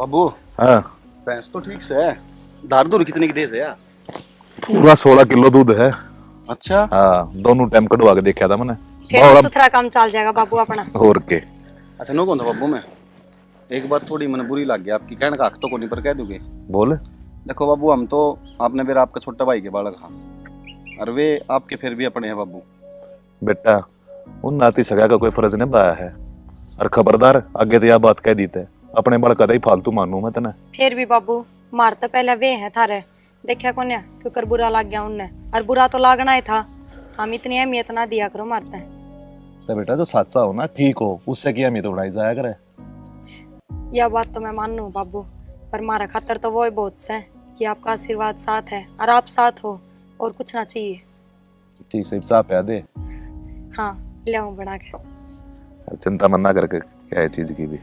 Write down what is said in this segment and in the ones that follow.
बाबू हाँ, भैंस तो ठीक से है। धार दूर कितने की दे से यार? पूरा 16 किलो दूध है। अच्छा। हाँ, दोनों टाइम कटवा के देखा था मैंने। फिर तो सुथरा काम चल जाएगा बाबू अपना। और के अच्छा नो कौन था बाबू मैं एक बार थोड़ी मैंने बुरी लग गया आपकी कहने का हक तो को नहीं पर कह दोगे। बोल। देखो बाबू हम तो आपने मेरा आपका छोटा भाई के बालक हाँ और वे आपके फिर भी अपने हैं बाबू। बेटा, उन नाती सगा का कोई फर्ज नहीं पाया है। और खबरदार, आगे तो यह बात कह दी थे, अपने बड़ कदा ही फालतू मानू मैं तना। फिर भी बाबू मार तो पहले वे है थारे, देखा कौन है क्यों बुरा लग गया उनने, और बुरा तो लागना ही था। हम इतनी अहमियत ना दिया करो मारते हैं। तो बेटा जो सच्चा हो ना, ठीक हो, उससे क्या अहमियत उड़ाई जाया करे। यह बात तो मैं मानू बाबू, पर मारा खातर तो वो ही बहुत है कि आपका आशीर्वाद साथ है और आप साथ हो, और कुछ ना चाहिए। ठीक से चाह पिया दे। हाँ ले आऊं बना के। चिंता मत करके, क्या है चीज की भी।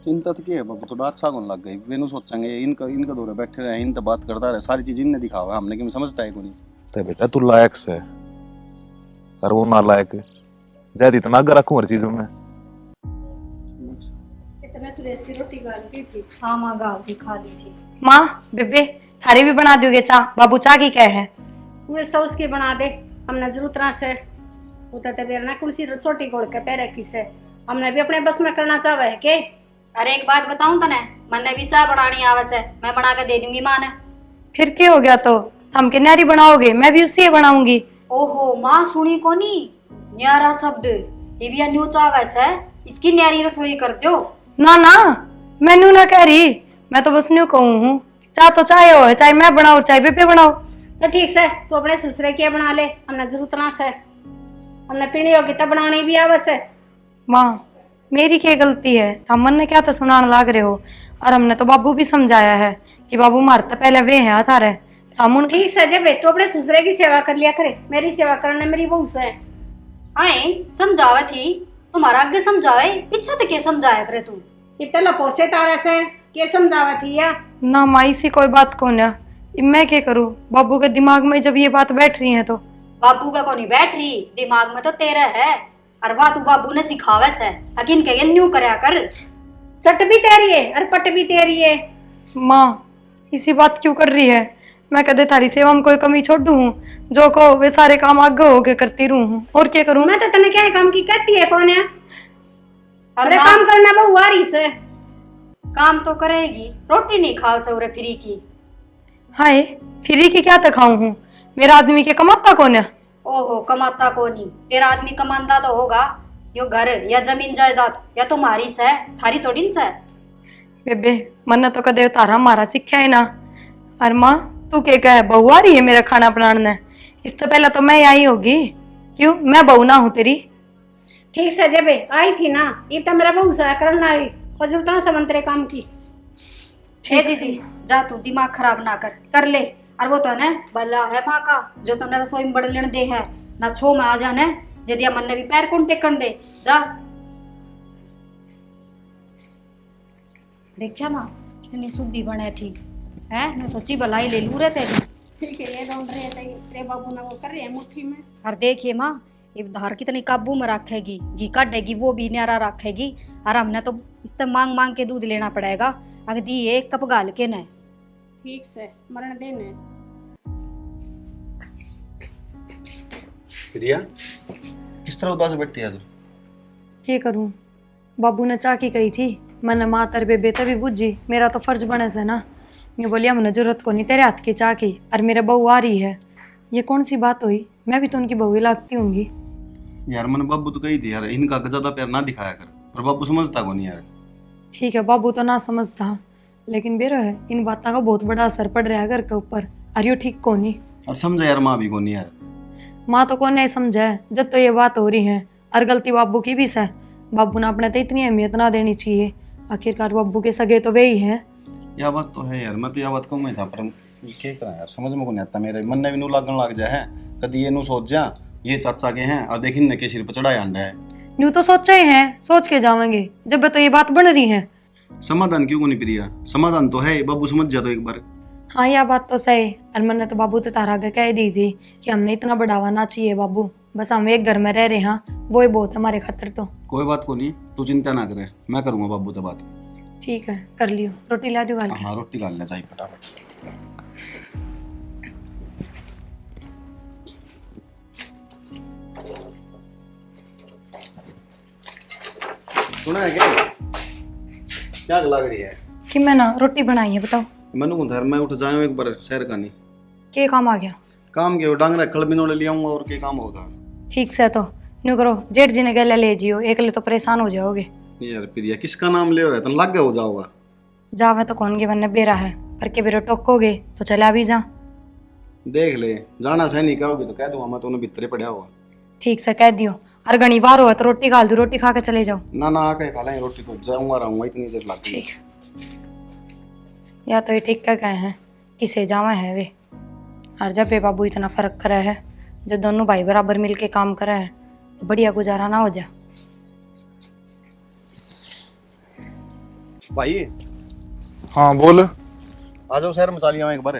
चिंता तो क्या है बाबू, थोड़ा अच्छा कौन लग गई वेनु सोचेंगे इनका इनका दौरे बैठे रहे इनसे बात करता रहे सारी चीज इनने दिखावा है, हमने कि समझता है कोई। तो बेटा तू लायक से, और वो ना लायक ज्यादा इतना अगर रखूं हर चीज में। इतने सुरेश की रोटी खा ली थी। हाँ माँ गाँव की खा ली थी। माँ बेबे थारी भी बना दोगे चाह? बाबू चाह की क्या है? वो सॉस की बना दे, हमने जरूरत ना से उतर बेर ना कुर्सी छोटी गोड़ के पैर रखी से हमने भी अपने बस में करना चाहे है के। अरे एक बात बताऊं तने, मन्ने भी चाय बनानी आवे से, मैं बना के दे दूंगी माँ ने। फिर क्या हो गया, तो हम के न्यारी बनाओगे, मैं भी उसी बनाऊंगी। ओहो माँ सुनी को नी, न्यारा शब्द ये भी न्यू चावे से, इसकी न्यारी रसोई कर दो। ना ना मैनू ना कह रही, मैं तो बस न्यू कहूँ हूँ। चाह तो चाहे हो, चाहे मैं बनाओ चाहे बेबे बनाओ। तो ठीक से तू अपने ससुरे की बना ले, हमने जरूरत ना से हमने पीनी होगी तब बनानी भी आवे से। माँ मेरी क्या गलती है, हमन ने क्या तो सुनाने लाग रहे हो, और हमने तो बाबू भी समझाया है कि बाबू मारता पहले वे है थारे हम उन। ठीक से जब तू अपने ससुरे की सेवा कर लिया करे, मेरी सेवा करने मेरी बहू से। आए समझावे थी, तुम्हारा आगे समझावे, पीछे तो क्या समझाया करे तू? इतने लपोसे तारे से के समझावा थी या ना माई सी कोई बात कौन है, मैं क्या करूँ, बाबू के दिमाग में जब ये बात बैठ रही है तो। बाबू का कोनी बैठ रही, दिमाग में तो तेरा है, और वह तू बाबू ने सिखावे से, हकीन के न्यू करया कर। चट भी तेरी है और पट भी तेरी है। माँ इसी बात क्यों कर रही है, मैं कदे थारी सेवा में कोई कमी छोड़ दूँ? जो कहो वे सारे काम आगे होके करती रहूं, और क्या करूँ? मैं तो तने क्या काम की कहती है कौन है? और अरे माँ काम करना बहु आ रही से। काम तो करेगी, रोटी नहीं खाओ से उरे फ्री की। हाय फ्री की क्या तक खाऊं हूँ, मेरा आदमी के कमाता कौन है? ओहो कमाता को नहीं, तेरा आदमी कमाता तो होगा, यो घर या जमीन जायदाद या तुम्हारी से, थारी थोड़ी से। बेबे मन तो कदे तारा मारा सीखा है ना। और माँ तू क्या कहे, बहू आ रही है मेरा खाना बनाने? इससे पहले तो मैं आई होगी, क्यों मैं बहू ना हूँ तेरी? ठीक से जब आई थी ना, ये तो मेरा बहु सा करना आई और जब तना समंतरे काम की। ए दीदी जा तू दिमाग खराब ना कर ले। और वो तो है ना भला है माँ का, जो तुमने रसोई में बड़ लेने दे है ना, छो में आ जाने जदिया मन ने भी पैर कौन टेकन दे जा। देखा माँ कितनी शुद्धि बने थी है न, सच्ची भलाई ले लू रहे तेरी। ठीक है ये ढूंढ रहे थे तेरे बाबू ने वो कर रहे हैं मुट्ठी में। और देखिए माँ ये धार कितनी काबू में रखेगी, घी काटेगी वो भी न्यारा रखेगी, और हमने तो इससे मांग मांग के दूध लेना पड़ेगा, अगर दी एक कप गाल के न। ठीक से मरण देने प्रिया किस तरह उदास बैठी है आज? क्या करूँ, बाबू ने चाह की कही थी, मैंने माँ तर बेबे तभी बुझी, मेरा तो फर्ज बने से ना। मैं बोलिया मैंने जरूरत को नहीं तेरे हाथ की चाह की, और मेरे बहू आ रही है, ये कौन सी बात हुई? मैं भी तो उनकी बहू ही लगती होंगी। यार मैंने बाबू तो कही थी यार इनका ज्यादा प्यार ना दिखाया कर, पर बाबू समझता को नहीं यार। ठीक है बाबू तो ना समझता, लेकिन बेरो है इन बातों का बहुत बड़ा असर पड़ रहा है घर के ऊपर, और यो ठीक को नहीं। और समझा यार माँ भी को नहीं यार। माँ तो कौन नहीं समझे जब तो ये बात हो रही है, और गलती बाबू की भी है। बाबू ने अपने तो इतनी अहमियत ना देनी चाहिए, आखिरकार बाबू के सगे तो वे ही हैं। यह बात तो है यार, मैं तो यह बात कहूँ था, पर क्या करा यार समझ में को नहीं आता। मेरे मन ने भी नू लागन लग जाए है, कभी ये नू सोच जा ये चाचा के हैं और देखिन के सिर पर चढ़ाया अंडा है। न्यू तो सोचा ही है, सोच के जावेंगे जब तो ये बात बन रही है। समाधान क्यों को नहीं प्रिया, समाधान तो है, बाबू समझ जा तो एक बार। हाँ यह बात तो सही, और मैंने तो बाबू तो तारा आगे कह दी थी कि हमने इतना बढ़ावा ना चाहिए बाबू, बस हम एक घर में रह रहे हैं, वो ही बहुत हमारे खातिर। तो कोई बात को नहीं, तू चिंता ना करे, मैं करूँगा बाबू तो बात। ठीक है, कर लियो। रोटी ला दियो गाल के। हाँ रोटी गाल ले जाए फटाफट। सुना है क्या लग रही है कि मैं ना रोटी बनाई है, बताओ मनु को घर में उठ जाए एक बार शहर का नहीं के काम आ गया। काम के डांगरा खल बिनोले ले आऊंगा और के काम होगा। ठीक से तो न्यू करो, जेठ जी ने गले ले जियो, एकले तो परेशान हो जाओगे। यार प्रिया किसका नाम ले है, तुम लग गए हो जाओगा। जावे तो कौन के बनने बेरा है, पर के बेरो टोकोगे तो चला भी जा। देख ले जाना सही नहीं कहोगे तो कह दूंगा मैं, तो भीतरे पड़ा हुआ। ठीक से कह दियो, और घनी बार हो तो रोटी गाल दो, रोटी खा के चले जाओ। ना ना आके खा लेंगे रोटी, तो जाऊंगा रहूंगा इतनी देर लगती है। ठीक, या तो ये ठीक क्या गए हैं किसे जावा है वे, और जब ये बाबू इतना फर्क करे है, जब दोनों भाई बराबर मिलके काम करे है तो बढ़िया गुजारा ना हो जा। भाई हाँ बोल। आ जाओ शहर में चली आऊँ एक बार।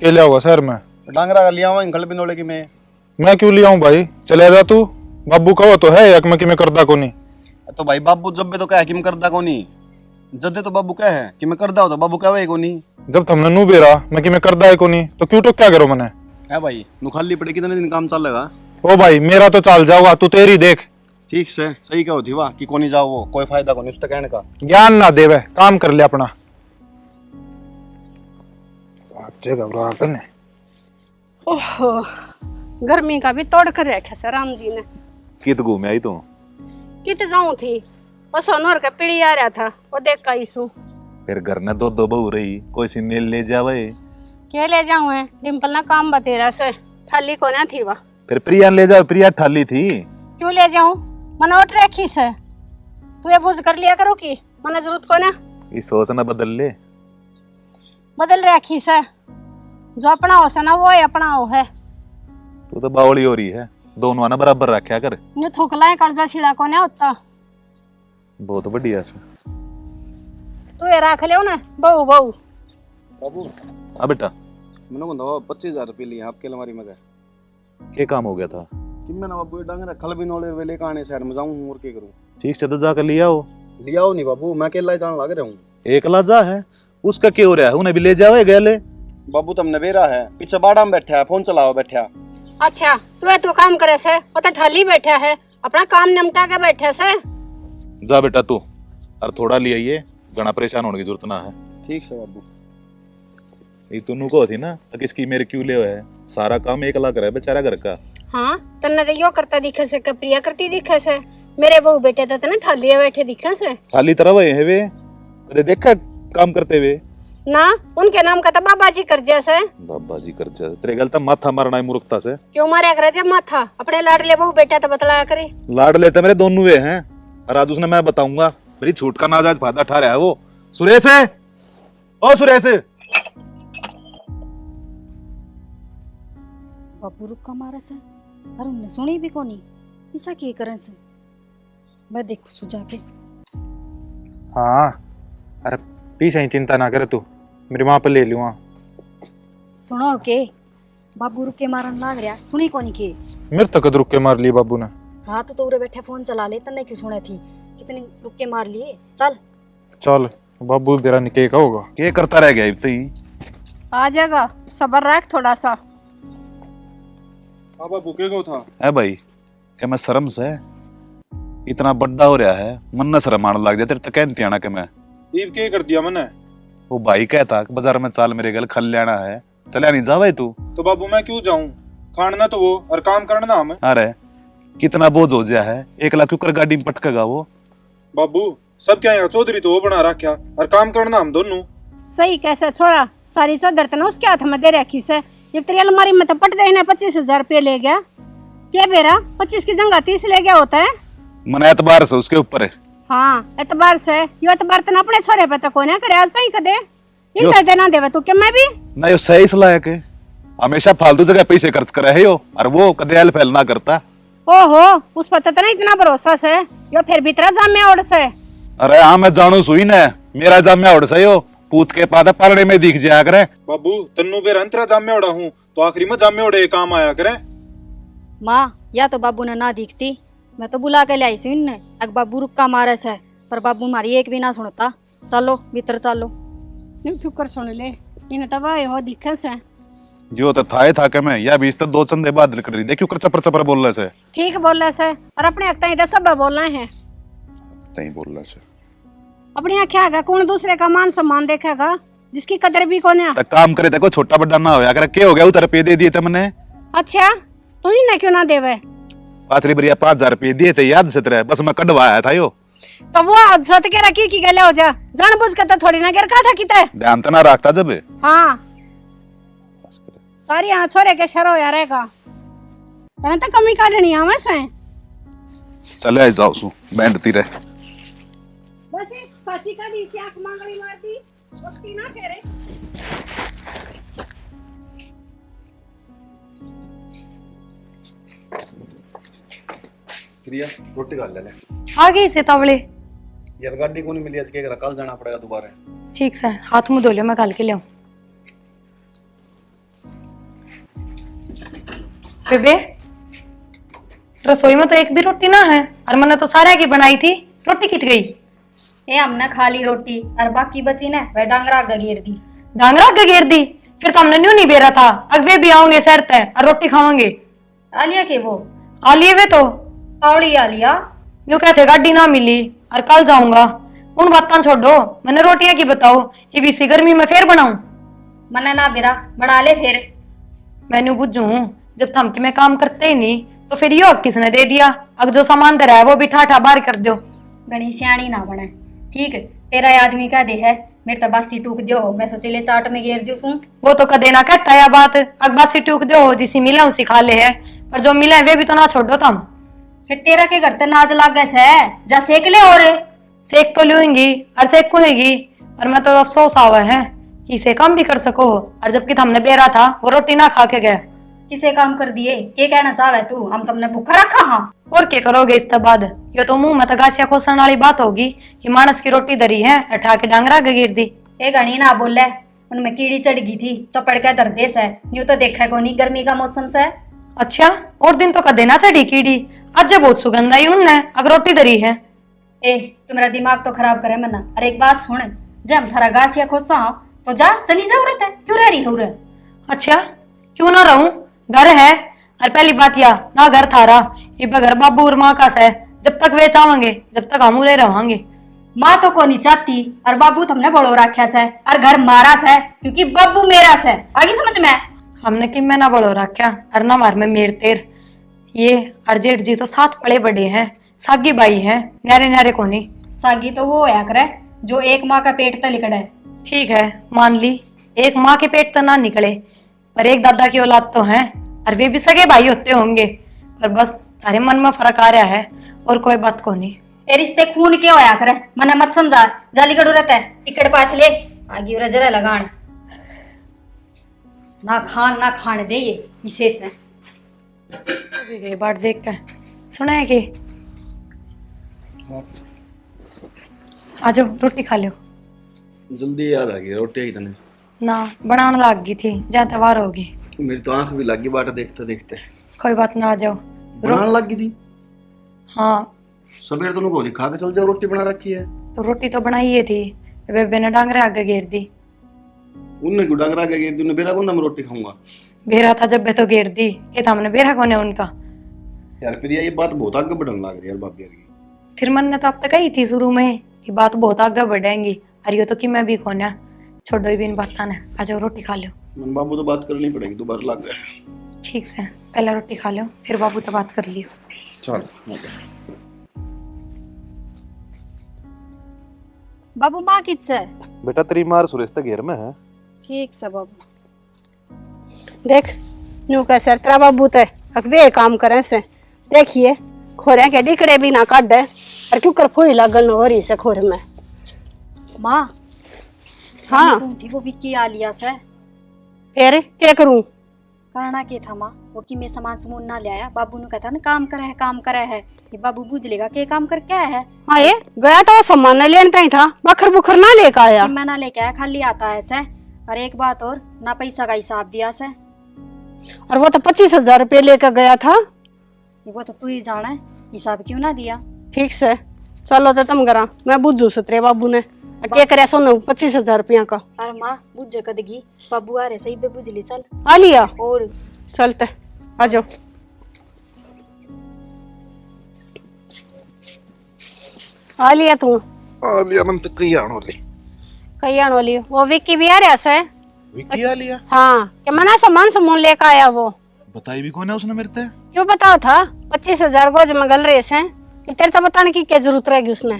के लिया होगा शहर में? डांगरा का लिया हुआ खल बिनोले की मैं क्यों लिया हूँ भाई, चले जा तू। बाबू कहो तो है एक में कि मैं करदा को नहीं। तो भाई बाबू जब भी तो कहे कि मैं करदा को नहीं, जदे तो बाबू कहे कि मैं करदा हो तो बाबू कहे को नहीं। जब तुमने नू बेरा मैं कि मैं करदा है को नहीं तो क्यों तो क्या करो मैंने है भाई नु खाली पड़े कितने दिन काम चलेगा। ओ भाई मेरा तो चल जाओगा, तू तेरी देख। ठीक से सही कहो थी वाह कि कोनी जाओ, वो कोई फायदा को नहीं उसका कहने का। ज्ञान ना देवे, काम कर ले अपना। ओहो गर्मी का भी तोड़ कर रखा सर राम जी ने। कित घूमे आई तू? कित जाऊं थी, वो सोनोर का पीढ़ी आ रहा था, वो देख का इसू। फिर घर ने दो बहू रही, कोई सी मेल ले जावे। के ले जाऊं है, डिम्पल ना काम बतेरा से थाली को ना थी वह। फिर प्रिया ले जाओ, प्रिया ठाली थी। क्यों ले जाऊं, मना उठ रखी से तू ये बुझ कर लिया करो कि मना जरूरत को ना। ये सोच ना बदल ले। बदल रखी से, जो अपना हो ना वो अपना हो है। तू तो बावली हो रही है, दोनों ना बराबर रखा कर। न्यू थुकला है कर्जा छिड़ा को ना होता। बहुत बढ़िया से तू ये रख ले ना बहू बहू। बाबू हाँ बेटा, मैंने को 25,000 रुपये लिए आपके अलमारी में गए क्या काम हो गया था? कि मैं ना बाबू डांगरा खल बिनोले वेले का आने शहर में जाऊं और क्या करूं। ठीक से तो जाकर लिया हो। लिया हो नहीं बाबू, मैं अकेला जान लग रहा हूँ। एकला जा है, उसका क्या हो रहा है? उन्हें भी ले जाओ गले। बाबू तुमने बेरा है, पीछे बाड़ा में बैठा है, फोन चलाओ बैठा। अच्छा तू काम करे से, वो तो ठाली बैठा है, अपना काम निपटा के बैठे से। जा बेटा तू, और थोड़ा ले आइए, घना परेशान होने की जरूरत ना है। ठीक है बाबू। ये तुनू को थी ना तो किसकी मेरे क्यों ले है, सारा काम एकला करे बेचारा घर का। हाँ तन्ने तो यो करता दिखे से, प्रिया करती दिखे से। मेरे बहू बेटे तो तने ठाली बैठे दिखे से। खाली तरह वही है वे, कदे देखा काम करते हुए? ना उनके नाम का तो बाबा जी कर जैसे। बाबा जी कर जा, तेरे गलता माथा मारना है मूर्खता से। क्यों मारे करे जब माथा, अपने लाडले बहू बेटा तो बतलाया करे। लाड लेते मेरे दोनों वे हैं, और आज उसने मैं बताऊंगा मेरी छूट का नाजायज फायदा उठा रहा है वो। सुरेश है, ओ सुरेश। बाबू रुका मारे से, और उनने सुनी भी कोनी। ऐसा की करन से, मैं देखू सुझा के। हाँ अरे पीछे ही चिंता ना करे तू, मेरी माँ पे ले लूँ। सुनो के बाबू रुक के मारन लाग रहा, सुनी कोनी के? मेरे तक रुक के मार ली बाबू ने। हाँ तो उरे बैठे फोन चला ले, तन्ने की सुने थी कितनी रुक के मार लिए। चल चल बाबू तेरा निके का होगा। क्या करता रह गया इतना ही? आ जाएगा, सबर रख थोड़ा सा। हाँ बाबू क्या था? है भाई क्या मैं शर्म से इतना बड़ा हो रहा है, मन न शर्म आने लग जाए तेरे तो कहती आना के मैं ईब क्या कर दिया मैंने? वो भाई कहता कि बाजार में चाल मेरे गल खल लेना है, चलिया नहीं जा भाई तू। तो बाबू मैं क्यों जाऊं, खाना तो वो और काम करना हमें। अरे कितना बोझ हो गया है, 1 लाख क्यों कर गाड़ी में पटकेगा वो। बाबू सब क्या है, चौधरी तो वो बना रखा और काम करना हम दोनों। सही कैसे छोरा, सारी चौधर तो उसके हाथ में दे रखी से। जब तेरी अलमारी में तो पट देना 25,000 रुपये ले गया। क्या बेरा 25 की जगह 30 ले गया होता है। मन एतबार से उसके ऊपर है। हाँ एतबार से, यो एतबार तो अपने छोरे पे तो कोई ना करे, आज नहीं कदे इनका देना देवे तू। क्या मैं भी ना यो सही सलाह है के हमेशा फालतू जगह पैसे खर्च करे है यो, और वो कदे हेल्प ना करता। ओहो उस पर तो इतना भरोसा से, यो फिर भीतर जामे ओढ़ से। अरे हाँ मैं जानू सुई न, मेरा जाम्या ओढ़ से यो पूत के पादा पालने में दिख जाया करे। बाबू तन्नू बेर अंतरा जाम्या ओढ़ा हूँ तो आखिरी में जाम्या ओढ़े काम आया करे। माँ या तो बाबू ने ना दिखती, मैं तो बुला के लाई सी इनने। अग बाबू रुक्का मारे से, पर बाबू मारी एक भी ना सुनता। चलो भीतर चलो। न्यू फिकर सुन ले, इन्हें तब आए हो दिखे से। जो तो था के मैं या बीच तो 2 चंदे बाद निकल रही देखियो कर चपर चपर बोल रहे से। ठीक बोल रहे से, और अपने हक तई सब बोल रहे हैं। तई बोल रहे से अपनी आँखें आगा कौन दूसरे का मान सम्मान देखेगा, जिसकी कदर भी कोने। तो काम करे देखो छोटा बड़ा ना होया करे, के हो गया उतर रुपये दे दिए थे मैंने। अच्छा तू ही ना क्यों ना देवे। पाथरी बरिया 5000 रुपये दिए थे याद से तेरे, बस मैं कटवाया था यो। तो वो सत के रखी की गले हो जा, जान बुझ के तो थोड़ी ना गिर का था किते। ध्यान तो ना रखता जब। हाँ सारी यहाँ छोरे के शरो यार रहेगा, तने तो कमी काटनी है वैसे। चले आई जाओ सु बैंडती रहे। बस साची का दी सी आंख मांगली मारती वक्ती ना फेरे। प्रिया रोटी खा ले ले। आ गई से तवले। यार गाड़ी को नहीं मिली आज, के कल जाना पड़ेगा दोबारा। ठीक से हाथ मुंह धो लियो, मैं कल के लियाऊं। बेबे रसोई में तो एक भी रोटी ना है, और मैंने तो सारे की बनाई थी, रोटी किट गई। ये हमने खा ली रोटी और बाकी बची ने वह डांगरा गगेर दी। डांगरा गगेर दी? फिर तो हमने न्यू नहीं बेरा था, अगवे भी आओगे शहर तय और रोटी खाओगे। आलिया के वो आलिए वे तो तावड़ी आलिया जो कहते गाड़ी ना मिली और कल जाऊंगा। उन बातों छोड़ो, मैंने रोटियां की बताओ, ये भी इसी गर्मी में फिर बनाऊं? मना ना बिरा बना ले फिर। मैंने बुझू जब थम के मैं काम करते ही नहीं तो फिर यो किसने दे दिया, अग जो सामान दे रहा है वो भी ठाठा बाहर कर दो। गणी सियाणी ना बने ठीक है, तेरा आदमी का दे है मेरे तो बासी टूक दो, मैं सोचे चाट में घेर दियो सू। वो तो कदे ना कहता है बात, अग बासी टूक दो जिसी मिला उसी खा ले है, पर जो मिला है वे भी तो ना छोड़ो तुम। फिर तेरा के घर ते नाज लाग गए से जा सेक ले और सेक तो लूंगी और सेक कुएगी, पर मैं तो अफसोस आवा है कि इसे काम भी कर सको, और जबकि हमने बेरा था वो रोटी ना खा के गया। किसे काम कर दिए के कहना चाहे तू, हम तुमने भूखा रखा। हाँ और क्या करोगे इसके बाद? ये तो मुंह में तगासिया खोसने वाली बात होगी कि मानस की रोटी धरी है उठा के डांगरा गिर दी। ए गणी ना बोले, उनमें कीड़ी चढ़ गई थी, चपड़ के दर्दे से यूं तो देखा को नहीं गर्मी का मौसम से। अच्छा और दिन तो कदे ना चढ़ी कीड़ी, आज जब बहुत सुगंध आई उनने अगर रोटी धरी है। ए तुम्हारा दिमाग तो खराब करे मना। अरे एक बात सुन, जब हम थारा गासिया खोसा हो तो जा चली जाओ रहता है, क्यों रह रही हो रे? अच्छा क्यों ना रहूं, घर है। और पहली बात या ना घर थारा, ये घर बाबू और माँ का है, जब तक वे चाहेंगे जब तक हम उरे रहेंगे। माँ तो को नहीं चाहती और बाबू तुमने बड़ो रखा से, और घर मारा से क्योंकि बाबू मेरा से। आगे समझ में? हमने कि मैं ना बड़ो रखा और ना मार में मेर तेर। ये और जेठ जी तो साथ पड़े बड़े हैं, सागी बाई है, न्यारे न्यारे को नहीं। सागी तो वो होया करे जो एक माँ का पेट तक निकले। ठीक है मान ली, एक माँ के पेट तो ना निकले, पर एक दादा की औलाद तो है, और वे भी सगे भाई होते होंगे, पर बस तारे मन में फर्क आ रहा है और कोई बात को नहीं। ए रिश्ते खून के होया करे, मने मत समझा। जाली कड़ू रहता है टिकट पाथ ले आगे उरा जरा लगान ना खाने दे ये इसे से। भी गई बाट देख के सुना है कि आ जाओ रोटी खा लो। जल्दी याद आ गई रोटी ही तने ना बनाने लग गई थी, जहाँ तवार होगी। मेरी तो आंख भी लग गई बाट देखते देखते। कोई बात ना, आ जाओ। बनाने लग गई थी? हाँ सवेर तो को खा के चल जाओ, रोटी बना रखी है। तो रोटी तो बनाई ही थी, बेबे ने डांगरे आगे घेर दी। उनने क्यों डांगरा के घेर दी? उन्हें बेरा कौन था मैं रोटी खाऊंगा? बेरा था जब बे तो घेर दी, ये था हमने बेरा कौन है उनका। यार प्रिया ये बात बहुत आगे बढ़ने लग रही है यार भाभी यार की। फिर मन ने तो अब तक कही थी शुरू में कि बात बहुत आगे बढ़ेंगी, और ये तो कि मैं भी कौन है, छोड़ो भी इन बातों ने। आ जाओ रोटी खा लो। मन बाबू तो बात करनी पड़ेगी, दोबारा लग गए। ठीक से पहले रोटी खा लो, फिर बाबू तो बात कर लियो। चल बाबू माँ किस है? बेटा तेरी मार सुरेश तक घेर में है। ठीक से बाबू। देख न्यू का सर तेरा बाबू ते वे काम करे से, देखिए खोरे के डिकड़े भी ना काट दे, और क्यों कर फूई लागल हो रही से खोर में। माँ हाँ थी वो विक्की आलिया से। फिर क्या करूं? करना के था माँ, वो कि मैं सामान सुमून ना ले आया, बाबू ने कहता ना काम करे है, ये बाबू बुझ लेगा के काम कर क्या है। हाँ ये गया तो सामान न लेने कहीं था, बखर बुखर ना लेकर आया। कि मैं ना लेके आया, खाली आता है से। और एक बात और, ना पैसा का हिसाब दिया से। और वो तो 25,000 रुपये लेकर गया था। वो तो तू ही जाने हिसाब क्यों ना दिया। ठीक से चलो तो तुम करा, मैं बुझू से तेरे बाबू ने के करे सोना 25,000 रुपया का अरे माँ बुझ कदगी बाबू आ रहे सही पे बुझ ली चल आ लिया और चलते आ जाओ आ लिया तू आ लिया मन तो कई आनो ले कहीं आने वाली वो विक्की भी आ रहा से विकी आ लिया हाँ कि मना सामान समून लेकर आया वो बताई भी कौन है उसने मेरे ते क्यों बताओ था 25,000 गोज में गल रहे से कि तेरे तो बताने की क्या जरूरत रहेगी उसने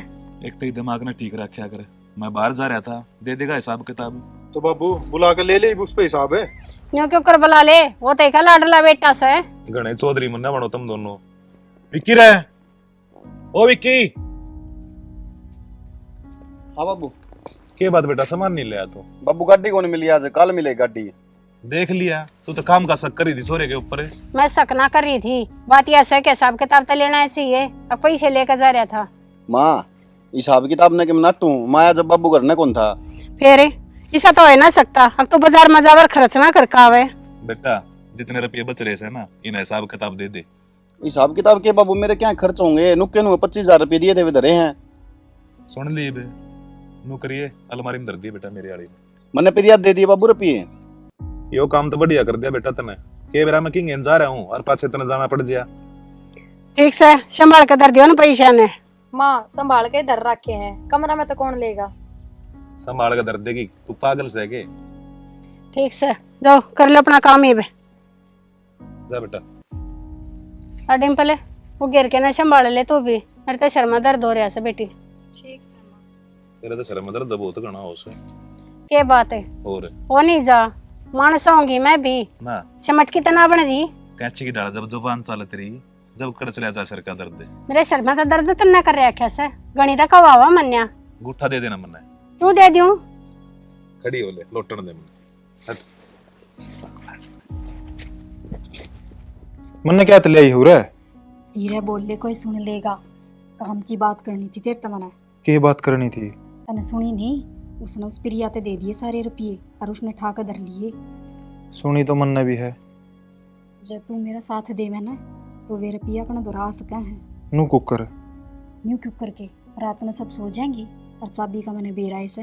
एक तो दिमाग ने ठीक रखा करे मैं बाहर जा रहा था दे देगा हिसाब किताब तो बाबू बुला के ले ले उस पे हिसाब है। यूं क्यों कर बुला ले वो तो एक लाडला बेटा से गणे चौधरी मुन्ना बनो तुम दोनों विक्की रे ओ विक्की हाँ बाबू के बात बेटा सामान नहीं ले आया तू बाबू गाड़ी कौन मिली आज कल मिले गाड़ी देख लिया तू तो काम का शक करी थी सोरे के ऊपर मैं शक ना कर रही थी बात यह है कि हिसाब किताब तो लेना चाहिए अब पैसे लेकर जा रहा था माँ हिसाब किताब ने कि नाटू माया जब बाबू घर ने कौन था फिर ऐसा तो हो ना सकता अब तो बाजार में जावर खर्च ना कर कावे बेटा जितने रुपये बच रहे से ना इन हिसाब किताब दे दे हिसाब किताब के बाबू मेरे क्या खर्च होंगे नुक्के नु 25,000 रुपये दिए थे वे धरे हैं सुन ली बे नु करिए अलमारी में धर दी बेटा मेरी आड़ी मैंने फिर याद दे दिए बाबू रुपये यो काम तो बढ़िया कर दिया बेटा तने के बेरा में किंग जा रहा हूँ और पाछे तने जाना पड़ गया ठीक से संभाल कर दर दियो ना पैसा ने माँ संभाल के इधर रखे हैं कमरा में तो कौन लेगा। संभाल के धर देगी तू पागल से है के ठीक से जाओ कर ले अपना काम ही बे जा बेटा अडिम पहले वो गिर के ना संभाल ले तू भी मेरे तो शर्मा दर्द हो रहा है बेटी ठीक से माँ तेरे तो शर्म दर्द बहुत घना हो से के बात है और वो नहीं जा मानस होंगी मैं भी ना चमट की तना बन दी कैची की डाल जब जुबान चालत रही जब कड़ चला जा सर का दर्द मेरे सर में तो दर्द तो ना कर रहा कैसे गणित का वावा मन्या गुट्ठा दे देना मन्ना क्यों दे दूं खड़ी हो ले लोटन दे मन मन क्या तो ले हो रे धीरे बोल ले कोई सुन लेगा काम की बात करनी थी तेरे तमना के बात करनी थी तने सुनी नहीं उसने उस प्रिया ते दे दिए सारे रुपये और उसने ठाकर धर लिए सुनी तो मन ने भी है जब तू मेरा साथ देवे ना तो वे रुपया अपना दोहरा सका है नु कुकर न्यू क्यों करके रात में सब सो जाएंगे और चाबी का मैंने बेराए से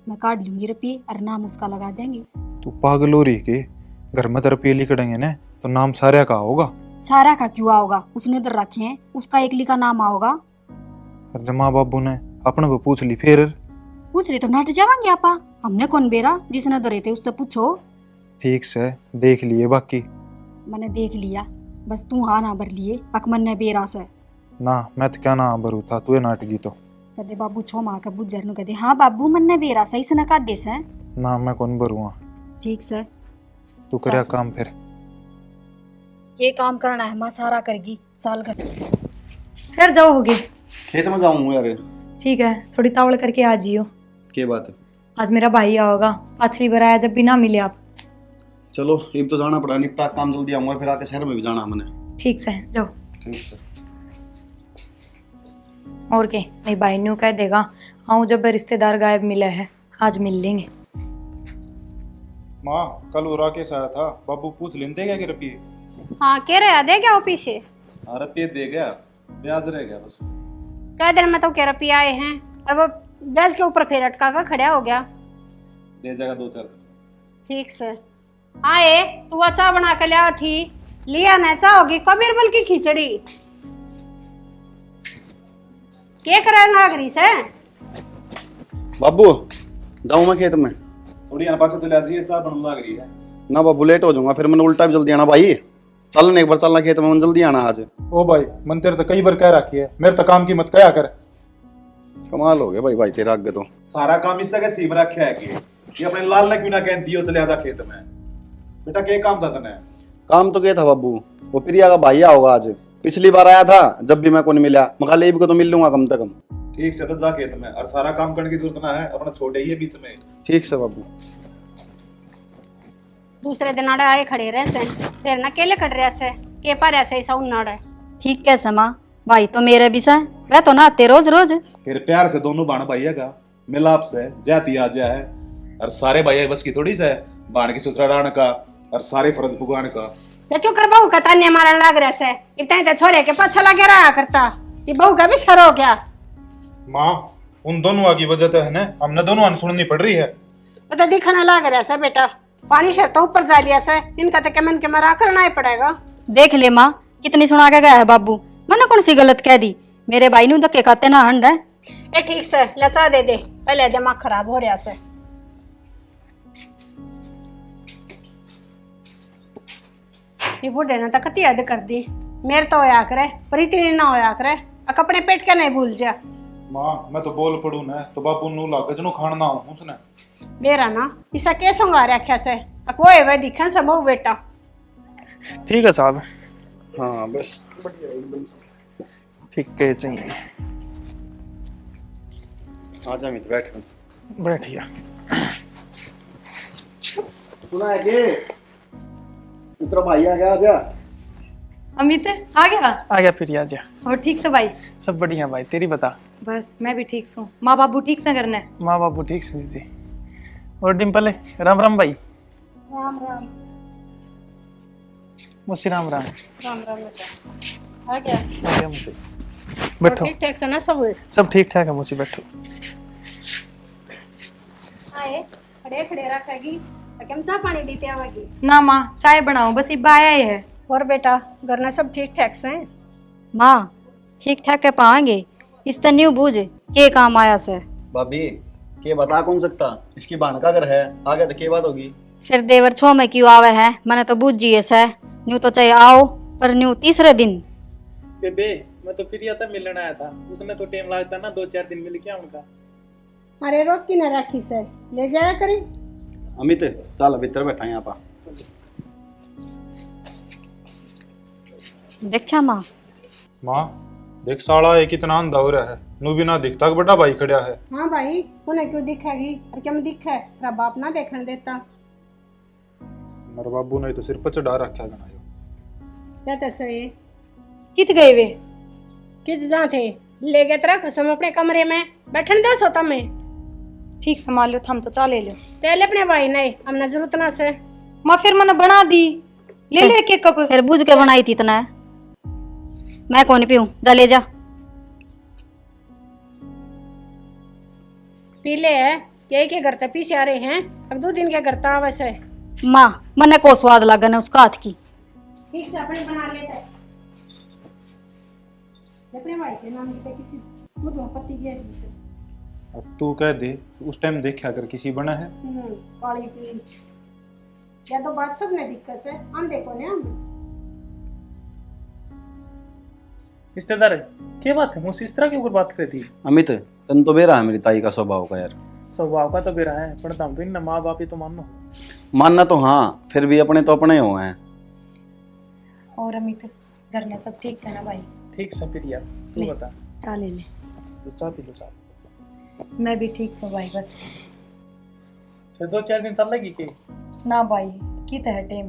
मैं काट लूंगी रुपये और नाम उसका लगा देंगे तू पागल हो रही के घर में तो रुपये लिखड़ेंगे ना तो नाम सारे का होगा सारा का क्यों आओगा उसने इधर रखे हैं उसका एकली का नाम आओगा और जब माँ बाबू ने अपने को पूछ ली फिर पूछ रहे तो नट जावांगे आपा हमने कौन बेरा जिसने धरे थे उससे पूछो ठीक से देख लिए बाकी मैंने देख लिया बस तू हाँ ना भर लिए अकमन ने बेरा से ना मैं तो क्या ना भरू था तू नाटकी तो कदे बाबू छो माँ का बुझर नु कदे हाँ बाबू मन ने बेरा सही से न काट दे से ना मैं कौन भरूँ ठीक से तू करया काम फिर ये काम करना है माँ सारा करगी साल कर सर जाओ होगे खेत में जाऊँ यार ठीक है थोड़ी तावड़ करके आ जियो के बात है आज मेरा भाई आओगा पाछली बार आया जब भी ना मिले आप चलो अब तो जाना पड़ा निपटा काम जल्दी आऊंगा फिर आके शहर में भी जाना मैंने ठीक से जाओ ठीक है और के नहीं भाई न्यू कह देगा आऊँ जब रिश्तेदार गायब मिले हैं आज मिल लेंगे। माँ कल वो राकेश आया था बाबू पूछ लेते क्या कि रुपये हाँ कह रहा दे क्या वो पीछे अरे पे दे गया ब्याज रह गया बस क्या दिन में तो कह रुपये आए हैं और वो ब्याज के ऊपर फिर अटका कर खड़ा हो गया दे जाएगा 2-4 ठीक से आए तू अच्छा बना के लिया थी लिया ना चाहोगी कबीर बल की खिचड़ी क्या करे लाग रही से बाबू जाऊँ मैं खेत में थोड़ी यहाँ पाछे चले जाइए चाय बनने लग रही है ना बाबू लेट हो जाऊंगा फिर मैंने उल्टा भी जल्दी आना भाई चलने एक बार चलना खेत में जल्दी आना आज ओ भाई मन तेरे तो कई बार कह रखी है मेरे तो काम की मत कया कर कमाल हो गया भाई तेरा आगे तो सारा काम इससे के सीम रखा है कि ये अपने लाल ने क्यों ना कहती हो चले जा खेत में बेटा क्या काम था तने काम तो क्या था बाबू वो प्रिया का भाई होगा आज पिछली बार आया था जब भी मैं को नहीं मिला मखा लेब को तो मिल लूंगा कम से कम ठीक से तो जा खेत में और सारा काम करने की जरूरत ना है अपना छोटे ही बीच में ठीक से बाबू दूसरे दिन आड़े आए खड़े रहे से फिर ना केले कट रहे से के पर ऐसे ऐसा उन्नाड़ ठीक है समा भाई तो मेरे भी से वह तो ना आते रोज रोज फिर प्यार से दोनों बाण भाई का मिलाप से जाती आ जाए और सारे भाई बस की थोड़ी से बाण की सुसराण का और सारे फर्ज भुगवान का ये क्यों कर बहू का तान्या मारन लाग रहे से इतने तो छोरे के पाछा लगे रहा करता ये बहू का भी शर हो गया माँ उन दोनों की वजह तो है ना, हमने दोनों सुननी पड़ रही है। वो तो दिखने लग रहा है बेटा, पानी से तो ऊपर जा लिया से, इनका तो कमन के मरा करना ही पड़ेगा। देख ले माँ, कितनी सुना के गया है बाबू। मैंने कौन सी गलत कह दी? मेरे भाई नु धक्के खाते ना हंड है। ए ठीक से लचा दे दे, पहले दिमाग खराब हो रहा से। ये बूढ़े ने तो कती हद कर दी, मेरे तो होया करे पर इतनी ना होया करे, अब अपने पेट के नहीं भूल जा। माँ मैं तो बोल पड़ू ना तो बाबू नू लागे जनो खाना ना हो उसने। मेरा ना इसा कैसों गा रखा से, अब वो है दिखा सब हो बेटा। ठीक है साहब। हाँ बस बढ़िया एकदम। ठीक है चाहिए। आजा मित बैठ। बैठिए। सुना है कि तेरा भाई आ गया? आजा। अमित आ गया? आ गया फिर आ जा। और ठीक से भाई? सब बढ़िया भाई, तेरी बता। बस मैं भी ठीक हूँ। माँ बाबू ठीक से करना है? माँ बाबू ठीक से जी। और डिम्पल राम राम भाई। राम राम। मुझसे राम राम। राम राम बेटा। आ गया? आ गया मुझसे। बैठो। ठीक ठाक से ना सब हुए? सब ठीक ठाक है मुझसे, बैठो। आए खड़े खड़े रखेगी, कम सा पानी देते आवेगी। ना माँ, चाय बनाओ, बस इब्बा आया ही है। और बेटा घर में सब ठीक ठाक से हैं? माँ ठीक ठाक के पाएंगे, इस न्यू बूझ के काम आया से। भाभी के बता कौन सकता, इसकी बहन का घर है, आगे तो के बात होगी। फिर देवर छो में क्यों आवे है? मैंने तो बूझ जिए से, न्यू तो चाहे आओ पर न्यू तीसरे दिन। बेबे मैं तो प्रिया था मिलने आया था, उसने तो टाइम लगता ना 2-4 दिन मिल गया उनका। अरे रोक की न रखी से, ले जाया करी। अमित चल भीतर बैठा यहाँ पा। देखा माँ? माँ देख साला एक इतना अंधा हो रहा है, नू भी ना दिखता कि बड़ा भाई खड़ा है। हाँ भाई, उन्हें क्यों दिखेगी और क्या में दिखे, तेरा बाप ना देखने देता। मेरे बाबू ने तो सिर पर चढ़ा रखा है गनायो। क्या तैसे ये कित गए वे? कित जा थे? ले गए तेरा कसम अपने कमरे में, बैठन दो सोता में। ठीक संभाल लो, थम तो चा ले लो। पहले अपने भाई नहीं, हमने जरूरत ना से। माँ फिर मैंने बना दी, ले ले के कप। फिर बूझ के बनाई थी इतना है, मैं कौन पीऊं? जा ले जा। पी ले है के घर ते पीछे आ रहे हैं, अब 2 दिन के घर ता वैसे। माँ मने को स्वाद लगा ना उसका हाथ की। ठीक से अपने बना लेते हैं। अपने भाई के नाम की किसी दूध में पत्ती गिरी से। अब तू कह दे उस टाइम देखा कर किसी बना है। काली पीली या तो बात सब ने दिक्कत से हम देखो ने हम। रिश्तेदार क्या बात है, मुझसे इस तरह के ऊपर बात कर थी? अमित तन तो बेरा है मेरी ताई का स्वभाव का यार। स्वभाव का तो बेरा है, पर तुम तो इन माँ बाप ही तो मानो। मानना तो हाँ, फिर भी अपने तो अपने हो हैं। और अमित घर में सब ठीक से ना भाई? ठीक से प्रिया, तू ले। बता। चा ले ले। तो चाह पी लो चाह। मैं भी ठीक हूँ भाई, बस फिर 2-4 दिन चल लगी कि? ना भाई की तो है टेम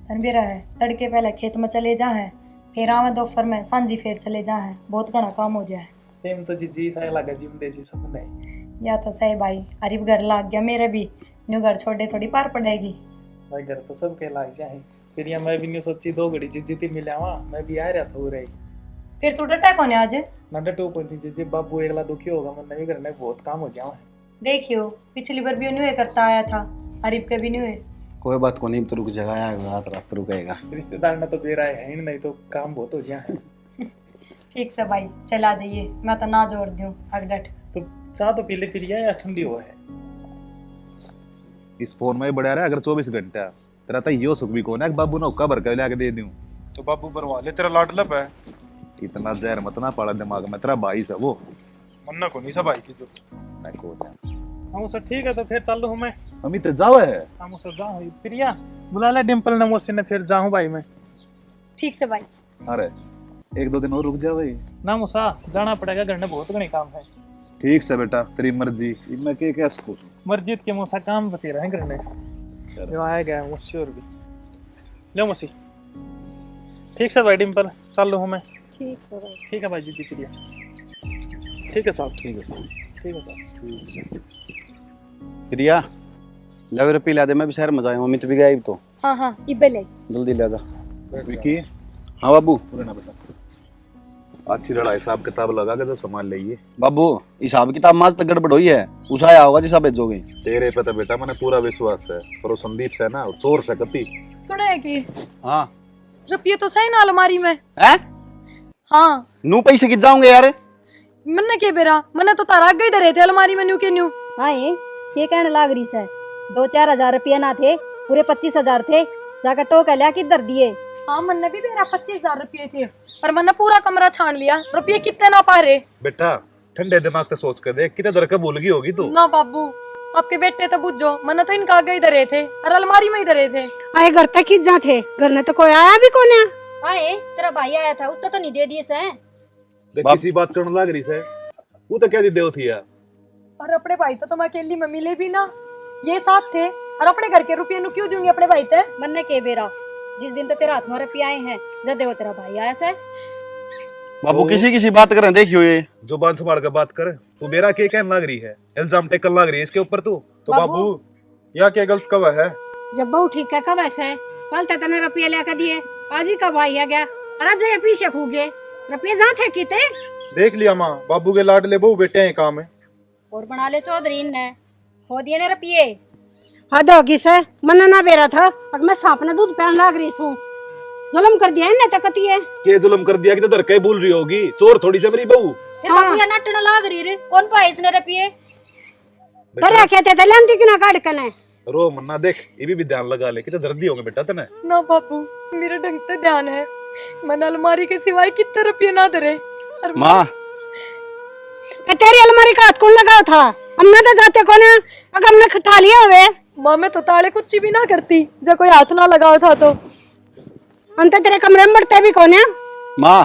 तन बेरा है। तड़के पहले खेत में चले जा है, फिर आवे दोपहर में सांझी फिर चले जा है, बहुत घना काम हो जाए। टाइम तो जी सा लगा जिम दे जी सब नहीं। या तो सही भाई, अरीब घर लाग गया मेरे भी, न्यू घर छोड़े थोड़ी पार पड़ेगी। भाई घर तो सब के लाग जाए। फिर या मैं भी नहीं सोची 2 घड़ी जिद्दी मिला वहाँ, मैं भी आ रहा था हो रही। फिर तू डटा कौन है आज? ना डटो पर जी बाबू एकला दुखी होगा, मन नहीं करने बहुत काम हो जाओ। देखियो पिछली बार भी न्यू करता आया था, अरीब के भी न्यू। कोई बात को नहीं, तो रुक जाएगा यार, रात रात रुकेगा। रिश्तेदार ने तो दे रहा है नहीं तो काम बहुत हो गया है। ठीक से भाई चला जाइए, मैं तो ना जोड़ दूँ अगडट। तो चाह तो पीले फिर या ठंडी हो है। इस फोन में ही बढ़िया रहा अगर 24 घंटा तेरा तो यो सुख भी कौन है बाबू ना हुक्का भर कर लाके दे दूं। तो बाबू बनवा ले, तेरा लाड लब है। इतना जहर मत ना पाला दिमाग में, तेरा भाई से वो मन्ना को नहीं सब भाई की जो। मैं को हम सर ठीक है तो फिर चल लूँ मैं। अमित जावे है। हम सर जाऊँ प्रिया बुला ले डिम्पल ने मुझसे ने, फिर जाऊँ भाई मैं। ठीक से भाई। अरे 1-2 दिन और रुक जा भाई। ना मुसा जाना पड़ेगा, घर में बहुत घने काम है। ठीक से बेटा, तेरी मर्जी, मैं के कैसे पूछूं? मस्जिद के मुसा काम बतेरा है घर में, जो आया गया मुझसे और भी लो मुसी। ठीक से भाई डिम्पल चल लूँ मैं। ठीक से भाई। ठीक है भाई जी प्रिया। ठीक है साहब। ठीक है साहब। ठीक है साहब। प्रिया ले रे, पिला दे, मैं भी शहर में जाऊँ, अमित भी गया तो। हाँ हाँ इब्बे ले। जल्दी ले जा। विकी हाँ बाबू। पूरा ना बेटा। अच्छी लड़ाई हिसाब किताब लगा के जब सामान लेइए। बाबू हिसाब किताब माज तक गड़बड़ हुई है, उस आया होगा जिसा भेजोगे। तेरे पे तो बेटा मैंने पूरा विश्वास है, पर वो संदीप से ना, वो चोर से कति। सुना है कि हाँ रुपये तो सही ना अलमारी में। है हाँ नू पैसे कित जाऊंगे यार। मैंने के बेरा मैंने तो तारा गई दे रहे थे अलमारी में न्यू के न्यू। हाँ ये कहने लाग रही है 2-4 हजार रुपया ना थे, पूरे 25,000 थे। जाकर टोका लिया किधर दिए। हाँ मैंने भी मेरा 25,000 रुपये थे, पर मैंने पूरा कमरा छान लिया, रुपये कितने ना पा रहे। बेटा ठंडे दिमाग से सोच कर देख, कितने दर का भूल गई होगी तू। ना बाबू आपके बेटे तो बुझो, मैंने तो इनका आगे ही धरे थे और अलमारी में ही धरे थे। आए घर तक ही जा थे, घर में तो कोई आया भी कौन है। हाँ तेरा भाई आया था, उसने तो नहीं दे दिए से। देख किसी बात करने लग रही है, वो तो क्या दी देव थी यार। और अपने भाई तो तुम अकेली में मिले भी ना, ये साथ थे, और अपने घर के रुपये नु क्यों दूंगी अपने भाई ते। मन्ने के बेरा जिस दिन तो तेरा हाथ में रुपये आए हैं, जब देखो तेरा भाई आया से। बाबू किसी किसी बात करें देखियो ये जो बात संभाल कर बात कर। तू मेरा क्या कहने लग रही है, इल्जाम टेकन लग रही है इसके ऊपर तू तो। बाबू या क्या गलत कब है? जब बहू ठीक है कब ऐसे कल तने रुपये लेकर दिए, आज ही कब आई है गया, आज ये पीछे खूगे रुपये जहाँ थे किते। देख लिया माँ, बाबू के लाडले बहू बेटे हैं काम है। और बना ले चौधरी ने हो दिए ने रुपये। हद होगी से मन ना बेरा था, और मैं सांप ने दूध पहन लाग रही हूँ। जुल्म कर दिया इन्हें तकती है। के जुल्म कर दिया कि तो कहीं भूल रही होगी, चोर थोड़ी सी मेरी बहू। फिर बाबू या नटना लाग रही रे, कौन पाए इसने रुपये। डरा कहते थे लंदी की ना काट कने। रो मन्ना देख, ये भी ध्यान लगा ले, कितने दर्दी होंगे बेटा तने। ना बाबू मेरे ढंग से ध्यान है, मैंने अलमारी के सिवाय कितने रुपये ना धरे। माँ तेरी अलमारी का हाथ कौन लगाया था, हमने तो जाते कौन है, अगर हमने खटा लिया हुए। माँ मैं तो ताले कुछ भी ना करती जब कोई हाथ ना लगाओ था तो। हम तो तेरे कमरे में बढ़ते भी कौन है। माँ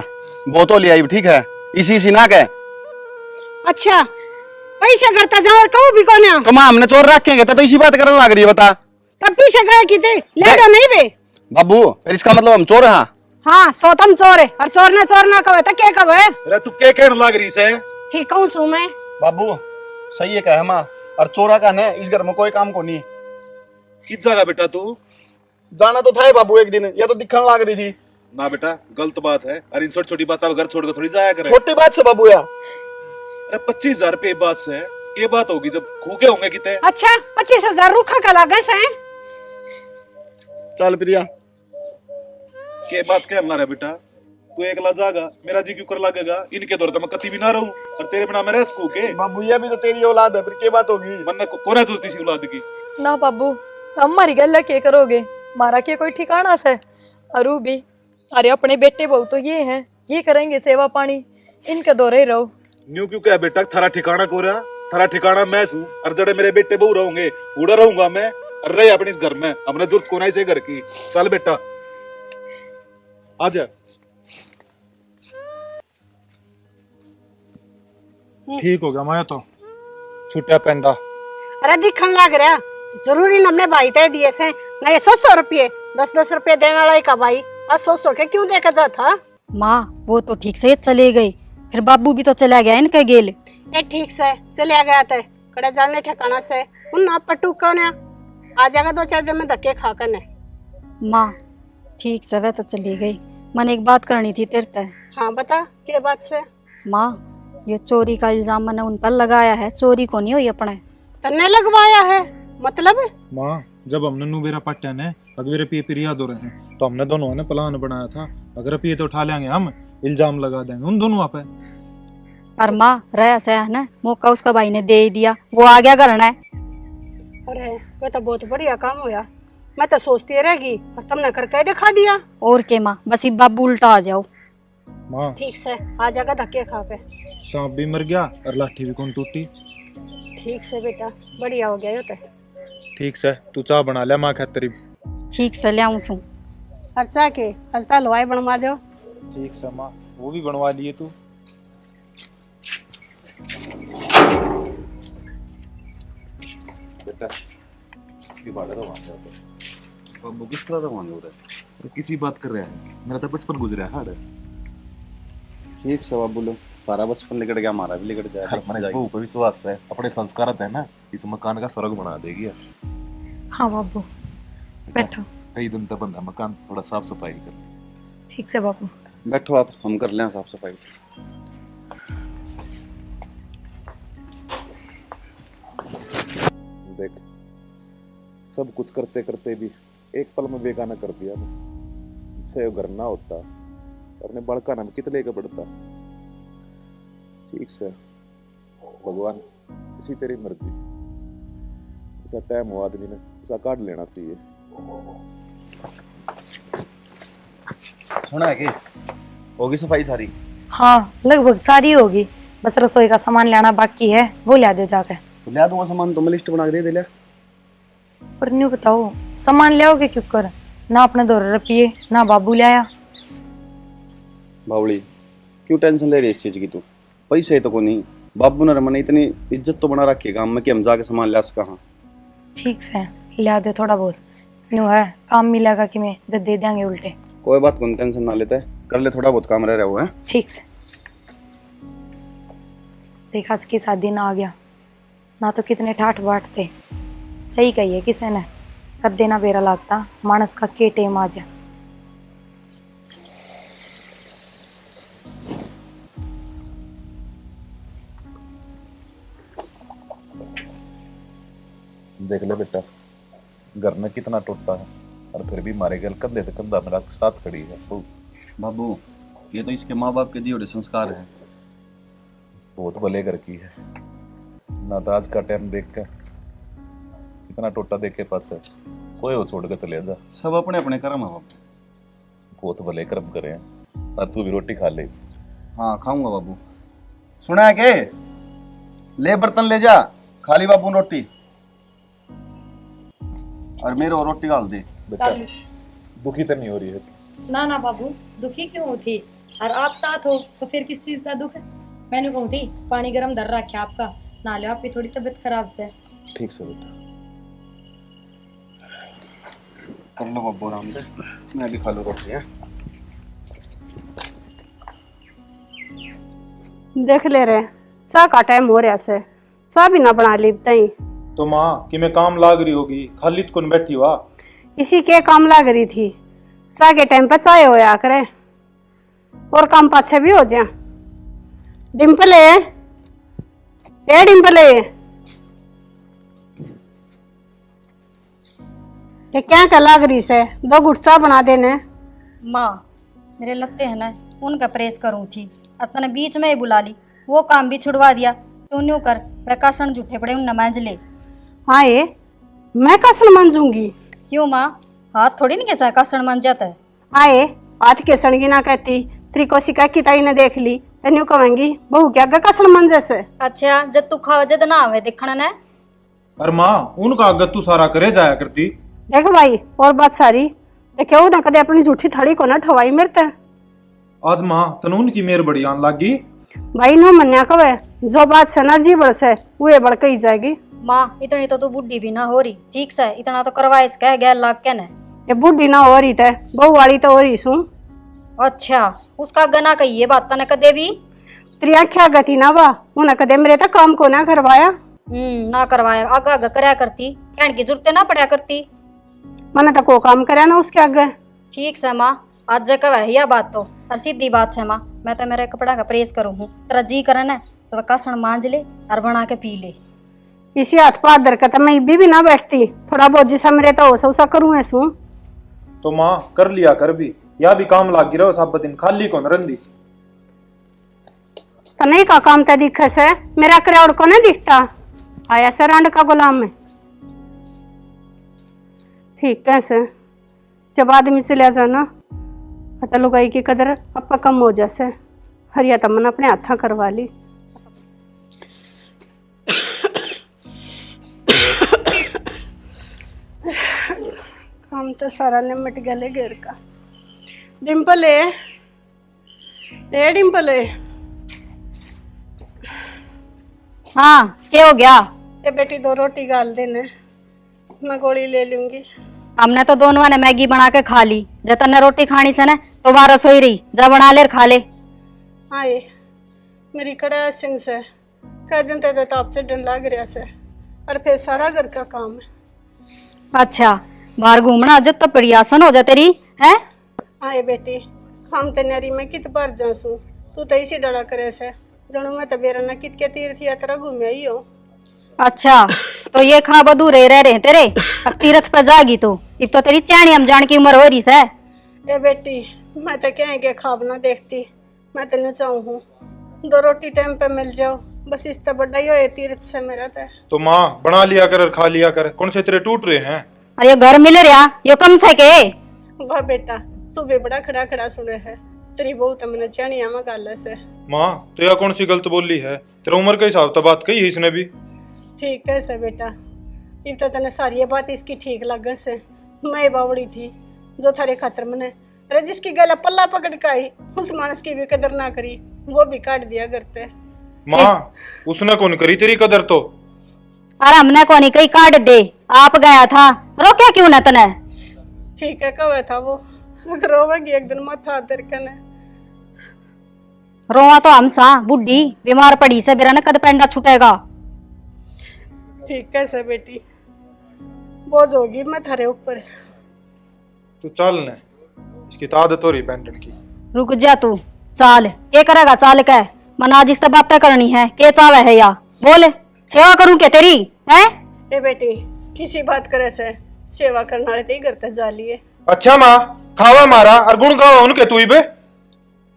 वो तो ले आई ठीक है, इसी ना कह। अच्छा पैसे करता जाओ कहूँ भी कौन है। तो माँ हमने चोर रखेंगे तो इसी बात करने लग रही है, बता। तब पीछे गए कि थे ले दो नहीं बे। बाबू फिर इसका मतलब हम चोर हैं। हाँ सोतम चोर है, और चोर ना कहे तो क्या कहे। अरे तू क्या कहने लग रही है। ठीक हूँ सू मैं। बाबू सही है कहे माँ, और चोरा का न इस घर में कोई काम को नहीं। किस जगह बेटा तू जाना तो था बाबू एक दिन, या तो दिखने लग रही थी ना बेटा, गलत बात है। अरे इन छोटी छोटी बात घर छोड़कर थोड़ी जाया करे। छोटी बात से बाबू यार। अरे 25,000 रुपये बात से ये बात होगी जब खूके होंगे कितने। अच्छा 25,000 रूखा का लागे से। चल प्रिया के बात कहना रे बेटा, तू एकला जागा, मेरा जी क्यों कर लगेगा। इनके दौर तो मैं कति भी ना रहूं, और तेरे बिना मैं रह सकूं के। बाबू ये भी तो तेरी औलाद है, फिर क्या बात होगी। मन कोना सोचती सी औलाद की। ना बाबू हमारी गल्ला क्या करोगे, मारा के कोई ठिकाना से। अरू भी अरे अपने बेटे बहू तो ये हैं, ये करेंगे सेवा पानी, इनके दौरे ही रहो। न्यू क्यों क्या बेटा, थारा ठिकाना को रहा, थारा ठिकाना मैं हूँ, और जड़े मेरे बेटे बहू रहोगे उड़ा रहूंगा मैं, और रहे अपने इस घर में। हमने जरूरत कोना से घर की। चल बेटा आजा। ठीक हो गया मैं तो छुट्टिया पेंडा। अरे दिखन लग रहा जरूरी न हमने भाई तय दिए से ना, ये 100 रुपये 10-10 रुपये देने वाला का भाई, और 100 के क्यों देखा जा था। माँ वो तो ठीक से चले गई, फिर बाबू भी तो चला गया इनका गेल। ये ठीक से चले गया था, कड़े जाने ठिकाना से उन ना पटू कौन है, आ जाएगा 2-4 दिन में धक्के खा कर। माँ ठीक से वह तो चली गई, मैंने एक बात करनी थी तेरे से। हाँ बता क्या बात से। माँ ये चोरी का इल्जाम मैंने उन पर लगाया है, चोरी को नहीं हुई अपने। तन्ने लगवाया है मतलब। माँ जब हमने नुबेरा पट्टे ने अगवेरे पिए पिर याद हो रहे हैं, तो हमने दोनों ने प्लान बनाया था, अगर पिए तो उठा लेंगे हम, इल्जाम लगा देंगे उन दोनों पे। और माँ रहा से है ना, मौका उसका भाई ने दे ही दिया, वो आ गया करना है। अरे वो तो बहुत बढ़िया काम हुआ, मैं तो सोचती रहेगी और तुमने करके दिखा दिया। और के माँ बस इब बाबू उल्टा आ जाओ। माँ ठीक से आ जाएगा धक्के खा के। सांप भी मर गया और लाठी भी कौन टूटी। ठीक से बेटा बढ़िया हो गया ये तो। ठीक से तू चाय बना ले माँ खातरी। ठीक से ले आऊँ सू। खर्चा के हंसता हलवाई बनवा दो। ठीक से माँ वो भी बनवा लिए तू। बेटा ये बाड़ा तो बाबू किस तरह का मांग रहा है, किसी बात कर रहा है। मेरा तो बचपन गुजरा है हाड़। ठीक से बाबू लो, सारा बचपन लिकट गया, हमारा भी लिकट जाएगा। मैंने इस बहू पे विश्वास है, अपने संस्कार है ना, इस मकान का स्वर्ग बना देगी। हाँ बाबू बैठो। कई दिन तक बंदा मकान थोड़ा साफ सफाई कर। ठीक से बाबू बैठो आप, हम कर लें साफ सफाई। देख, सब कुछ करते करते भी एक पल में बेगाना कर दिया ना। अच्छा घर ना होता तो अपने बड़का नाम कितने का बढ़ता। ठीक से भगवान, इसी तेरी मर्जी, ऐसा टाइम हो आदमी ने उसा काट लेना चाहिए। सुना है कि होगी सफाई सारी? हाँ लगभग सारी होगी, बस रसोई का सामान लाना बाकी है, वो ला दो जाके। तो लिया दूंगा सामान, तो मैं लिस्ट बना के दे लिया। पर न्यू बताओ सामान ले आओगे क्यों कर, ना अपने 2 रुपये ना बाबू लाया। बावली क्यों टेंशन ले रही है इस चीज की तू? पैसे तो को नहीं, बाबू ने मैंने इतनी इज्जत तो बना रखी है काम में कि हम जाके सामान ला सका। हाँ ठीक से लिया दो थोड़ा बहुत, न्यू है काम मिलेगा कि मैं जब दे देंगे उल्टे। कोई बात को टेंशन ना लेते, कर ले, थोड़ा बहुत काम रह रहा हुआ है। ठीक से। देखा इसकी शादी ना आ गया ना, तो कितने ठाठ बाट थे। सही कही है किसी ने, कर देना बेरा लगता मानस का के टेम आ जा। देख ले बेटा, घर में कितना टूटा है और फिर भी मारे गल कंधे से कंधा मेरा साथ खड़ी है। बाबू ये तो इसके माँ बाप के दिए हुए संस्कार है। बहुत भले घर की है ना, तो आज का टाइम देख कर इतना टोटा देख के पास है कोई वो छोड़ के चले जा। सब अपने अपने कर्म है बाबू। बहुत भले कर्म करे हैं। और तू भी रोटी खा ले। हाँ खाऊंगा बाबू। सुना है के? ले बर्तन ले जा, खाली बाबू रोटी, और मेरे और रोटी डाल दे। बेटा दुखी तो नहीं हो रही है? ना ना बाबू दुखी क्यों होती, और आप साथ हो तो फिर किस चीज का दुख है। मैंने कहूँ थी पानी गर्म धर रखा आपका, ना लो आपकी थोड़ी तबीयत खराब से। ठीक से बेटा, कर लो बाबू आराम से, मैं भी खा लूँ रोटी है। देख ले रहे चाह का टाइम हो रहा से, चाह भी ना बना ली तई। तो माँ कि मैं काम लाग रही होगी, खाली तो कौन बैठी हुआ? इसी के काम लग रही थी, चाह के टाइम पर चाय होया करे और काम पाछे भी हो जाए। डिम्पल है, ए डिम्पल है, ये क्या कर लाग रही से? 2 घुट चाह बना देने। माँ मेरे लगते हैं ना उनका प्रेस करूँ थी, अब तने बीच में ही बुला ली, वो काम भी छुड़वा दिया। तू न्यू कर, वह कासन झूठे पड़े उन मांझ ले। हाँ ये मैं कासन मांजूंगी? क्यों माँ, हाथ थोड़ी नहीं कैसा कासन मांझ जाता है। हाँ ये हाथ के सड़गी ना कहती, त्रिकोशी का किताई ने देख ली तेन्यू कहेंगी बहू क्या गा कासन मांजे से। अच्छा जब तू खावे जद ना आवे देखना ना। अरे माँ उनका आगत तू सारा करे जाया करती। देख भाई और बात सारी देखो ना, कदे अपनी झूठी थड़ी को ना ठवाई मेरते। आज माँ तनून की मेर बड़ी आन लागी। भाई नो मन्या कवे जो बात से ना जी बढ़ से वो बढ़ के ही जाएगी। माँ इतनी तो तू बुढ़ी भी ना हो रही, ठीक से इतना तो करवाए कह गैर लाग के न। ये बुढ़ी ना हो रही थे, बहू वाली तो हो रही सू। अच्छा उसका गना कही ये बात तने कदे भी? तेरी आख्या गति ना बा, उन्हें कदे मेरे तक काम को ना करवाया। ना करवाया, आगा आगा करया करती, कहने की जरूरत ना पड़ा करती। मैंने तो को काम करे ना उसके आगे। ठीक से माँ, आज जगह है यह बात तो और सीधी बात से माँ, मैं तो मेरे कपड़ा का प्रेस करूँ हूँ, तेरा जी करे ना तो वह कासन मांझ ले और बना के पी ले। इसी हाथ पात दर का मैं भी ना बैठती, थोड़ा बहुत जिसा मेरे तो हो सा करूँ ऐसू। तो माँ कर लिया कर भी, या भी काम लागी रहो सब दिन, खाली कौन रंदी। तो नहीं का काम तो दिखे से, मेरा क्राउड को नहीं दिखता, आया से रांड का गुलाम में। ठीक कैसे जब आदमी चले जाना पता लुगाई की कदर अपा कम हो जैसे, हरिया तमन अपने हाथा करवा ली। काम तो सारा निमट गया ले घेर का। डिम्पल है, ए डिम्पल है। हाँ क्या हो गया? ये बेटी 2 रोटी गाल देने, मैं गोली ले लूंगी। हमने तो दोनों ने मैगी बना के खा ली, जब तने रोटी खानी से ना तो वहाँ रसोई रही, जा बना ले खा ले। हाँ ये मेरी कड़ा सिंह से कह दिन ते ताप से डर लग रहा से, और फिर सारा घर का काम है। अच्छा बाहर घूमना जब तक परियासन हो जा तेरी है। हाँ ये बेटी काम ते नारी में कित बार जासू, तू तो इसी डरा करे से जनू में तो बेरा ना कित के तीर्थ यात्रा घूमे ही हो। अच्छा तो ये खा बदू रह रहे तेरे। अब तीरथ पर जागी तो अब तो तेरी चैनी हम जान की उम्र हो रही है। ए बेटी मैं तो कह के खाब ना देखती, मैं तेन चाहूँ हूँ 2 रोटी टाइम पे मिल जाओ, बस इस तो बड़ा ही हो तीर्थ से मेरा तो माँ बना लिया कर और खा लिया कर, कौन से तेरे टूट रहे हैं। अरे ये घर मिल रहा ये कम से के। वाह बेटा तू भी बड़ा खड़ा खड़ा सुने है, तेरी बहू तो मैंने चाणिया में गाल से। माँ तो यह कौन सी गलत बोली है, तेरा उम्र के हिसाब से बात कही है इसने भी। ठीक है से बेटा, इब तो तने सारी बात इसकी ठीक लगे से। मैं बावड़ी थी जो थारे खातर मने, अरे जिसकी गला पल्ला पकड़ के आई उस मानस की भी कदर ना करी, वो भी काट दिया करते। माँ उसने कौन करी तेरी कदर तो। अरे हमने कौन कहीं काट दे, आप गया था रोक्या क्यों न तने। ठीक है कवे था वो, रोवेगी एक दिन माथा दर कने। रोवा तो हम सा बुढ़ी बीमार पड़ी से बेरा न कद पेंडा छुटेगा। ठीक है से बेटी, बोझ होगी मैं थारे ऊपर। तू चल ने, इसकी तो आदत हो रही पेंटन की। रुक जा तू, चाल के करेगा चाल के, मना जिससे बातें करनी है के चावे है या बोल, सेवा करूं क्या तेरी है। ए बेटी किसी बात करे से सेवा करने वाले ते ही करते जा लिए। अच्छा माँ खावा मारा और गुण गावा उनके तू ही बे।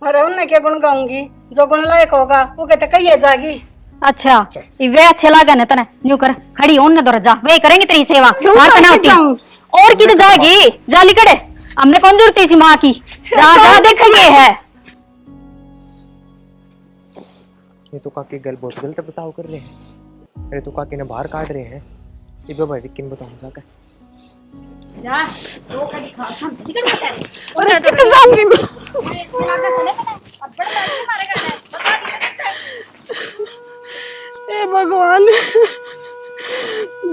अरे उनने क्या गुण गाऊंगी, जो गुण लायक होगा वो कहते कहिए जागी। अच्छा वे अच्छे लागे न तने, न्यू कर खड़ी होन न दर जा, वे करेंगे तेरी सेवा। मार कना होती और की तो जाएगी जाली कड़े, हमने कौन जरूरत इसी माँ की। जा जा देखेंगे है। ये तो काके गल बहुत गलत बताओ कर रहे हैं। अरे तो काके ने बाहर काट रहे हैं, ये बाबा किन बताऊं जाकर जा वो कदी खा हम टिकट बता। अरे कितने जाऊंगी मैं। लागा सने अब बड़ा पैसे मारेगा बता दी। ए भगवान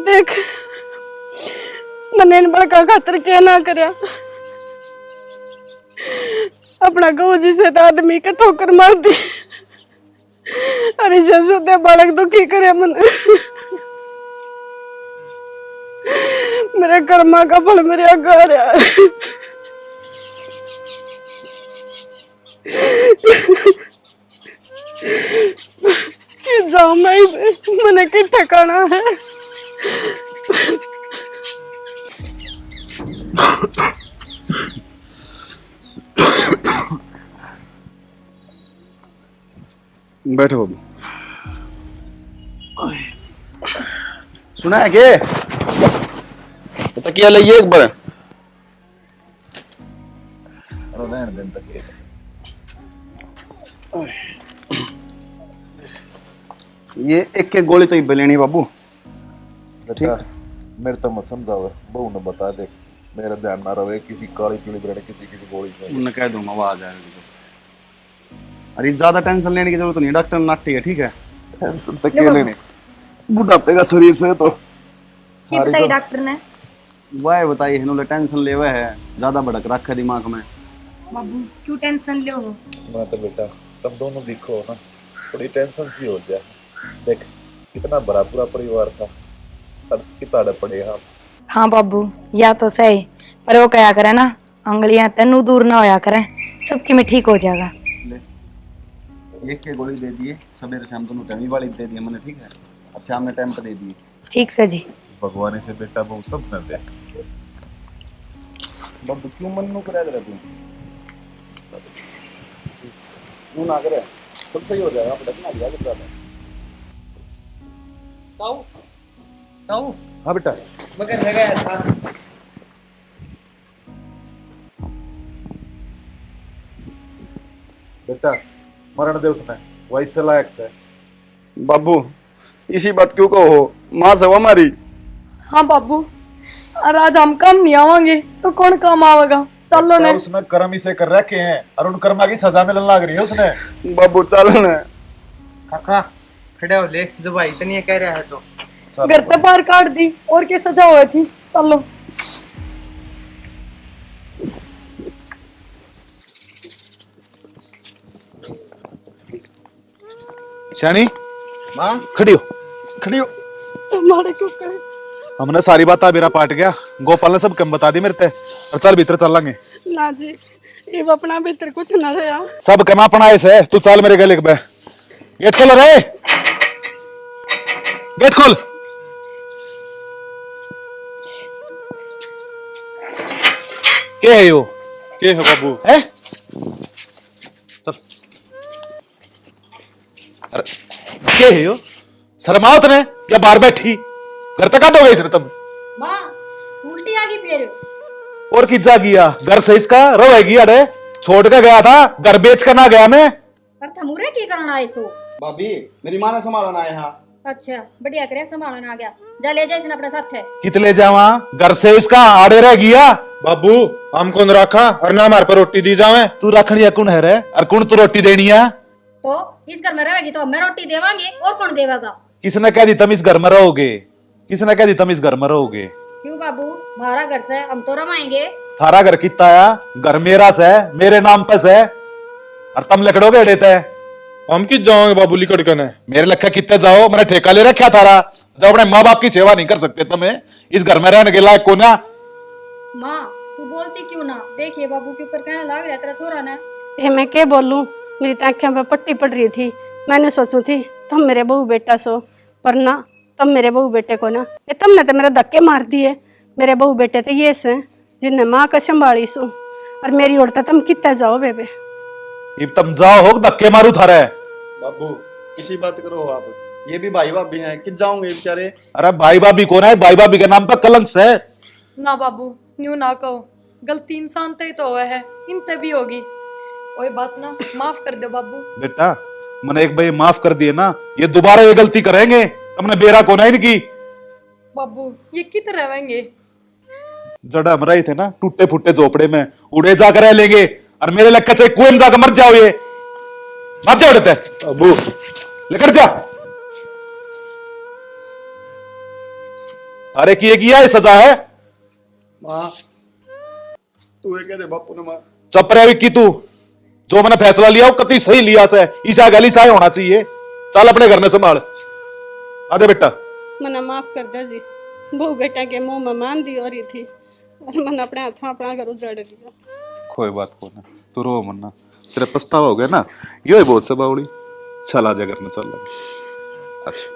देख मैंने इन बड़का खातर क्या ना करया, अपना गौ जी से तो आदमी के ठोकर मार दी। अरे जसुदे बालक दुखी करे मन, मेरे कर्मा का फल मेरे आगे रहा। कि जाऊं मैं मैंने कि ठिकाना है। बैठो बाबू। सुना है के तकिया लाइए एक बार। अरे रहने दें तकिया। ये एक एक गोली तो ही लेनी बाबू। बेटा मेरे तो मत समझावे, बहू ने बता दे, मेरा ध्यान ना रहे किसी काली पीली ब्रेड किसी की गोली से। उन्हें कह दूंगा वो आ जाएगा। अरे ज्यादा टेंशन लेने की जरूरत नहीं, डॉक्टर नाटी है ठीक है। टेंशन तक के लेने बुढ़ापे का शरीर से तो बताइए डॉक्टर ने। वह बताइए इन्होंने टेंशन ले हुआ है, ज्यादा भड़क रखा है दिमाग में। बाबू क्यों टेंशन ले हो। मैं तो बेटा तुम दोनों दिखो ना, थोड़ी टेंशन सी हो जाए। देख कितना बड़ा पूरा परिवार था, कितना पड़े हम। हाँ बाबू या तो सही, पर वो क्या करे ना, उंगलियां तेनू दूर ना होया करे, सबकी में ठीक हो जाएगा। एक के गोली दे दिए, सवेरे शाम दोनों टाइम वाली दे दिए मैंने ठीक है, और शाम में टाइम पर दे दिए। ठीक से जी। भगवान से बेटा बहु सब न दे। बाबू क्यों मन नु करे तू? तू ना करे, सब सही हो जाएगा। भड़कना दिया के साथ ताऊ ताऊ हाँ बेटा मैं घर गया था। बेटा मरण दे उसने, वही से लायक से। बाबू इसी बात क्यों कहो, माँ सब हमारी। हाँ बाबू और आज हम काम नहीं आवांगे तो कौन काम आवेगा। चलो ने उसने कर्म ही से कर रखे हैं और उन कर्मा की सजा मिलने लग रही है उसने। बाबू चलो ने। काका खड़े हो ले, जो भाई इतनी कह रहा है तो घर पे बाहर काट दी और क्या सजा हुई थी। चलो शानी माँ खड़ी हो। हमारे क्यों करे? हमने सारी बात मेरा पाट गया, गोपाल ने सब कम बता दी मेरे ते। और चल भीतर चल लेंगे। ना जी ये अपना भीतर कुछ न रहा। सब कमा अपना ऐसे, तू चल मेरे गले पे। गेट खोल रे, गेट खोल। क्या है यो के है बाबू? है? चल अरे क्या है यो? शर्माओ तने या बाहर बैठी घर तक काटोगे इसने तुम? माँ उल्टी आ गई फिर। और किज्जा किया घर से इसका रोएगी? अरे छोड़ के गया था, घर बेच कर ना गया मैं। पर थमुरे की करना है सो? भाभी मेरी माँ ने संभालना है यहाँ। अच्छा बढ़िया करे संभालना आ गया। जा ले जा इसने अपने साथ है। कितले जावा घर से इसका आड़े रह गया। बाबू हम कौन रखा और ना हमारे पर रोटी दी जावे? तू रखनी कौन है रे? और कौन तू रोटी देनी है? तो इस घर में रहेगी तो हमें रोटी देवांगे और कौन देवागा? किसने कह दी तुम इस घर में रहोगे? किसने कह दी तुम इस घर में रहोगे? क्यों बाबू हमारा घर से हम तो रमाएंगे। थारा घर कितना आया? घर मेरा से मेरे नाम पे से और तुम लकड़ोगे देते है। हम किस जाओगे बाबू लिकड़ कने? मेरे लखा कितने जाओ? मैंने ठेका ले रखा थारा। जब अपने माँ बाप की सेवा नहीं कर सकते तुम्हें इस घर में रहने के लायक को ना। माँ तू बोलती क्यों ना? देखिए बाबू के ऊपर कहने लग रहा तेरा छोरा ने। ये मैं क्या बोलूं, मेरी आंखों पे पट्टी पड़ रही थी। मैंने सोचू थी तुम मेरे बहू बेटा सो, पर ना तुम मेरे बहू बेटे को ना, ये तुमने तो मेरे धक्के मार दिए। मेरे बहू बेटे तो ये से जिन्हें माँ का संभाली सो, और मेरी उड़ता तुम कितने जाओ बेबे। अब तुम जाओ हो धक्के मारू थारे। बाबू किसी बात करो आप, ये भी भाई भाभी हैं, किस जाओगे बेचारे। अरे भाई भाभी कौन है? भाई भाभी के नाम पर कलंक है। ना बाबू न्यू ना कहो, गलती इंसान ते तो हुआ है, इनते भी होगी। कोई बात ना, माफ कर दो बाबू। बेटा मैंने एक बार माफ कर दिए ना, ये दोबारा ये गलती करेंगे। तुमने बेरा को नहीं की। बाबू ये कित रहेंगे? जड़ा हम रहे थे ना टूटे फूटे झोपड़े में, उड़े जाकर रह लेंगे और मेरे लग कच्चे कुएं में जाकर मर जाओ। ये मत जाओ उड़ते बाबू लेकर जा। अरे किया ये सजा है। माँ तू ये कह दे बापू ने माँ। चुप रहे की तू। जो मैंने फैसला लिया वो कति सही लिया से। ईसा गली सा होना चाहिए। चल अपने घर में संभाल। आजा बेटा। मना माफ कर दो जी, बहू बेटा के मुंह में मांदी हो रही थी और मैंने अपने हाथों अपना घर उजाड़ दिया। कोई बात को ना, तू रो मन्ना। तेरा पछतावा हो गया ना, यो ही बहुत से बावड़ी। चल आजा घर में चल। अच्छा